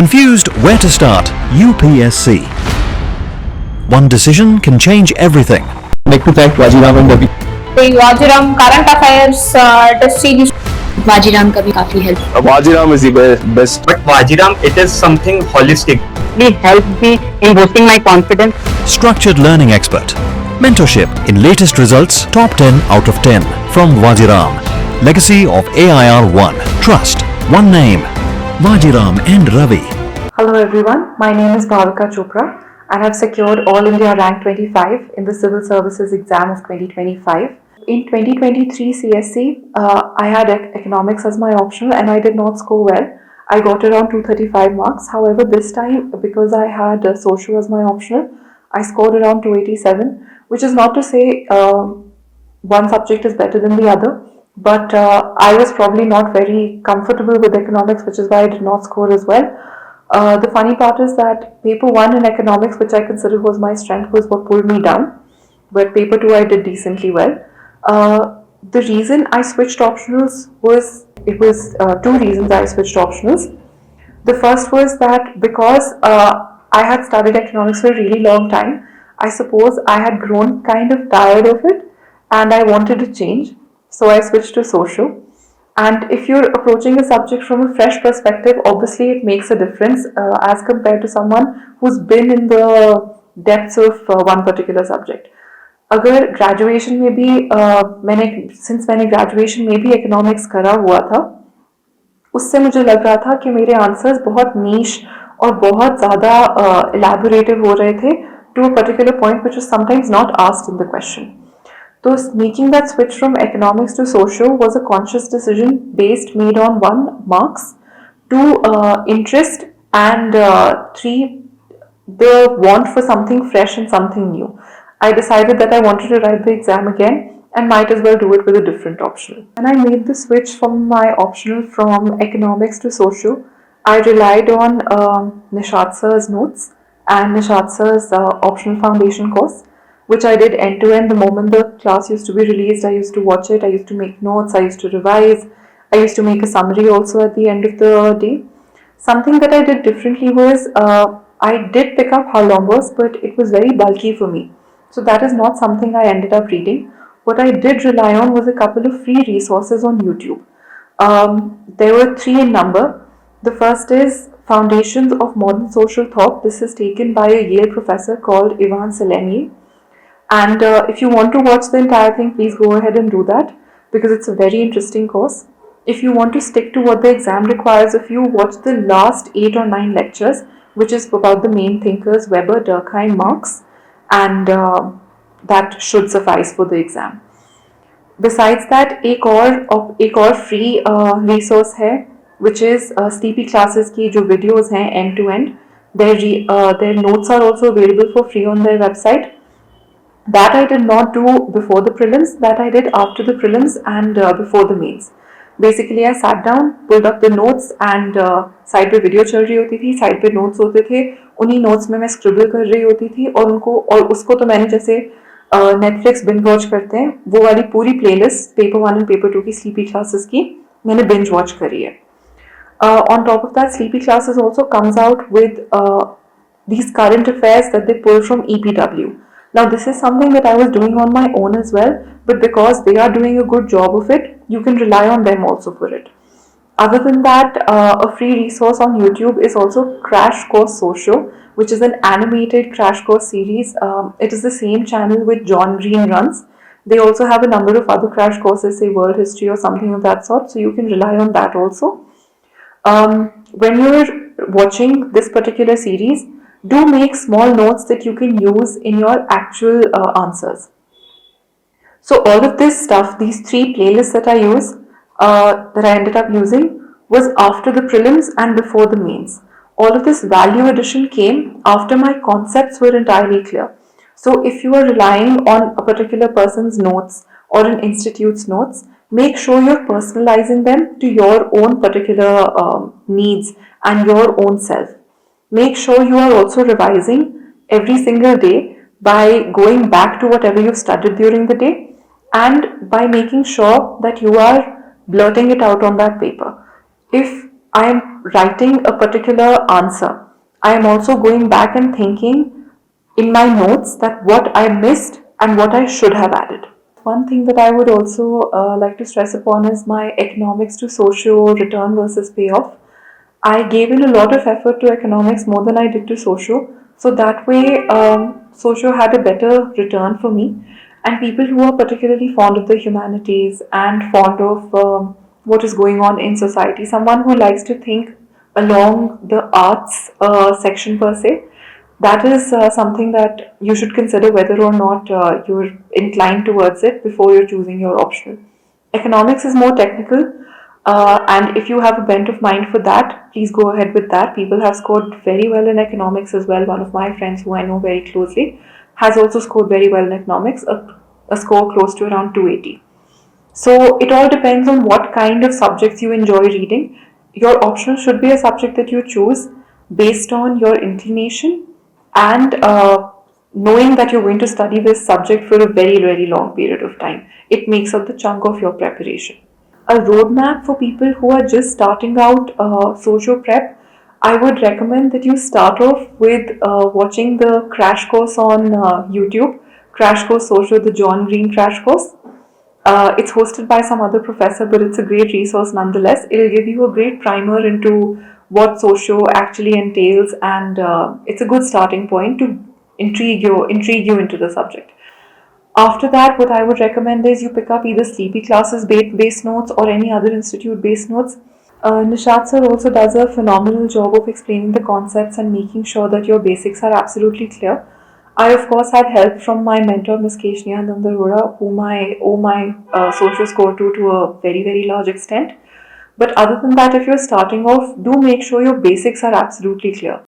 Confused where to start? UPSC. One decision can change everything. I'd like to thank Vajiram and Ravi. Vajiram current affairs distribution. Vajiram का भी काफी help. Vajiram is the best. But Vajiram, it is something holistic. It helped me in boosting my confidence. Structured learning expert. Mentorship in latest results, top 10 out of 10 from Vajiram. Legacy of AIR 1. Trust. One name. Vajiram and Ravi. Hello everyone, my name is Bhavika Chopra and I've secured All India Rank 25 in the Civil Services exam of 2025. In 2023 CSE, I had economics as my optional and I did not score well. I got around 235 marks. However, this time because I had social as my optional, I scored around 287, which is not to say one subject is better than the other. But I was probably not very comfortable with economics, which is why I did not score as well. The funny part is that paper 1 in economics, which I consider was my strength, was what pulled me down. But paper 2 I did decently well. The reason I switched optionals was, two reasons I switched optionals. The first was that because I had studied economics for a really long time, I suppose I had grown kind of tired of it and I wanted to change. So I switched to social. And if you're approaching a subject from a fresh perspective, obviously it makes a difference as compared to someone who's been in the depths of one particular subject. अगर graduation में भी मैंने graduation में भी economics करा हुआ था, उससे मुझे लग रहा था कि मेरे आंसर्स बहुत नीश और बहुत ज़्यादा elaborative हो रहे थे to a particular point which was sometimes not asked in the question. So making that switch from economics to social was a conscious decision made on 1, marks, 2, interest, and 3, the want for something fresh and something new. I decided that I wanted to write the exam again and might as well do it with a different optional. When I made the switch from my optional from economics to social, I relied on Nishat sir's notes and Nishat sir's optional foundation course, which I did end to end. The moment the class used to be released, I used to watch it, I used to make notes, I used to revise, I used to make a summary also at the end of the day. Something that I did differently was I did pick up Haralambos, but it was very bulky for me. So that is not something I ended up reading. What I did rely on was a couple of free resources on YouTube. There were 3 in number. The first is Foundations of Modern Social Thought. This is taken by a Yale professor called Saleni. And if you want to watch the entire thing, please go ahead and do that because it's a very interesting course. If you want to stick to what the exam requires of you, watch the last 8 or 9 lectures, which is about the main thinkers, Weber, Durkheim, Marx, and that should suffice for the exam. Besides that, एक और free resource है, which is sleepy classes की जो videos हैं end to end. Their notes are also available for free on their website. That I did not do before the prelims, that I did after the prelims and before the mains. Basically, I sat down, pulled up the notes and side पे video चल रही होती थी, side पे notes होते थे, उन्हीं notes में मैं स्क्रिबल कर रही होती थी और उसको तो मैंने जैसे नेटफ्लिक्स बिंज वॉच करते हैं, वो वाली पूरी प्लेलिस्ट पेपर 1 एंड पेपर 2 की स्लीपी क्लासेस की मैंने बिंज वॉच करी है. On top of that, sleepy classes also comes out with these current affairs that they pull from EPW. Now this is something that I was doing on my own as well, but because they are doing a good job of it, you can rely on them also for it. Other than that, a free resource on YouTube is also Crash Course Social, which is an animated crash course series. It is the same channel which John Green runs. They also have a number of other crash courses, say world history or something of that sort, so you can rely on that also. When you're watching this particular series, do make small notes that you can use in your actual answers. So all of this stuff, these 3 playlists that I use, that I ended up using, was after the prelims and before the mains. All of this value addition came after my concepts were entirely clear. So if you are relying on a particular person's notes or an institute's notes, make sure you're personalizing them to your own particular needs and your own self. Make sure you are also revising every single day by going back to whatever you've studied during the day and by making sure that you are blurting it out on that paper. If I am writing a particular answer, I am also going back and thinking in my notes that what I missed and what I should have added. One thing that I would also like to stress upon is my economics to socio return versus payoff. I gave in a lot of effort to economics more than I did to socio, so that way socio had a better return for me. And people who are particularly fond of the humanities and fond of what is going on in society, someone who likes to think along the arts section per se, that is something that you should consider whether or not you're inclined towards it before you're choosing your optional. Economics is more technical, and if you have a bent of mind for that, please go ahead with that. People have scored very well in economics as well. One of my friends who I know very closely has also scored very well in economics, a score close to around 280. So it all depends on what kind of subjects you enjoy reading. Your optional should be a subject that you choose based on your inclination and knowing that you're going to study this subject for a very, very long period of time. It makes up the chunk of your preparation. A roadmap for people who are just starting out socio prep, I would recommend that you start off with watching the crash course on YouTube, Crash Course Socio, the John Green crash course. It's hosted by some other professor, but it's a great resource nonetheless. It'll give you a great primer into what socio actually entails, and it's a good starting point to intrigue you into the subject. After that, what I would recommend is you pick up either sleepy classes based notes or any other institute based notes. Nishat sir also does a phenomenal job of explaining the concepts and making sure that your basics are absolutely clear. I, of course, had help from my mentor, Ms. Keshnia Nandarora, whom I owe my social score to a very, very large extent. But other than that, if you're starting off, do make sure your basics are absolutely clear.